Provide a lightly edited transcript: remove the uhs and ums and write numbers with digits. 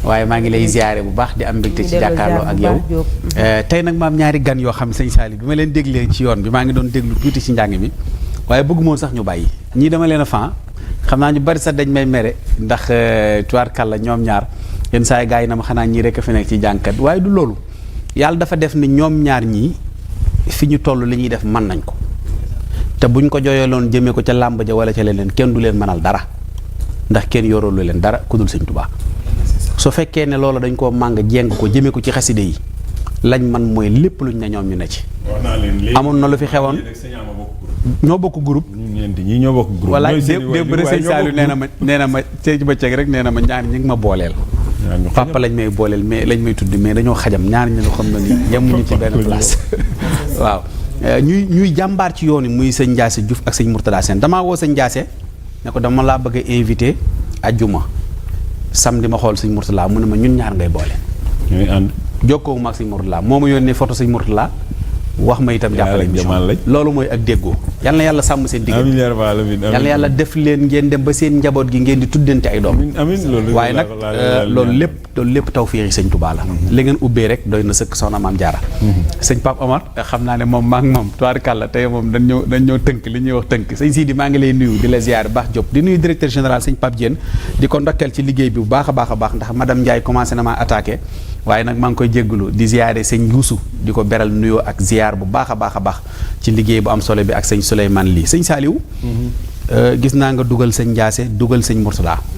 waaye maa ngi lay ziare bu baax di am mbégte ci jàkkaarloo ak yow tey nag ma am ñaari gan yoo xam sëñ Saliou bi ma leen déglee ci yoon bi maa ngi doon déglu tuuti ci njàng mi waaye bëggu moon sax ñu bàyyi ñii dama leen a fan xam naa ñu bari sax dañ may mere ndax tubaarkàlla ñoom ñaar yenn saa yi gars yi na ma xanaa ñii rek a fi nekk ci jàngkat waaye du loolu yàlla dafa def ni ñoom ñaar ñii fi ñu toll li ñuy def mën nañ ko te buñ ko jooyaloon jëmee ko ca làmb ja wala ca leneen kenn du leen mënal dara ndax kenn yoralu leen dara ku dul sëñ Tuubaa su fekkee ne loolu dañ koo màng jéng ko jëmee ko ci xaside yi lañ man mooy lépp luñ ne ñoom ñu ne ci amoon na lu fi xewoon ñoo bokk groupe ñii ñoo bokk groupe wala démb rek sëñ Saliou nee na ma ci bëccëg rek nee na ma ñaar ñi ngi ma booleel papa lañ may booleel mais lañ may tudd mais dañoo xajam ñaar ñi nga xam ne ni yemuñu ci benn place waaw ñuy jàmbaar ci yoon yi muy sëñ Ndiassé Diouf ak sëñ Mourtada Sène damaa woo sëñ Ndiassé ne ko dama laa bëgg a invité ajjuma samedi ma xool sëñ Mourtada mu ne ma ñun ñaar ngay boole ñooy ànd jokkoo ma ak sëñ Mourtada moo ma yónnee photo sëñ Mourtada wax ma itam jàppale loolu mooy ak déggoo yal na yàlla sàmm seen diggante yal na yàlla def leen ngeen dem ba seen njaboot gi ngeen di tuddante ay doom waaye nag loolu lépp tawfeexi sëñ Tuubaa la li ngeen ubbee rek doy na sëkk soxna Maam Jaara sëñ Pape Omar xam naa ne moom maa ngi moom tubaarkàlla tey moom dañ ñëw tënk li ñuy wax tënk sëñ Sidi maa ngi lay nuyu di la ziar baax Diop di nuyu directeur général sëñ Pape Diène di ko ndokkeel ci liggéey bi bu baax a baax a baax ndax madame Ndiaye commencé na maa attaqué waaye nag maa ngi koy jéggulu di ziare sëñ Youssou di ko beral nuyoo ak ziar bu baax a baax a baax ci liggéey bu am solo bi ak sëñ Souleymane lii sëñ Saliou gis naa nga dugal sëñ Ndiassé dugal sëñ Mourtada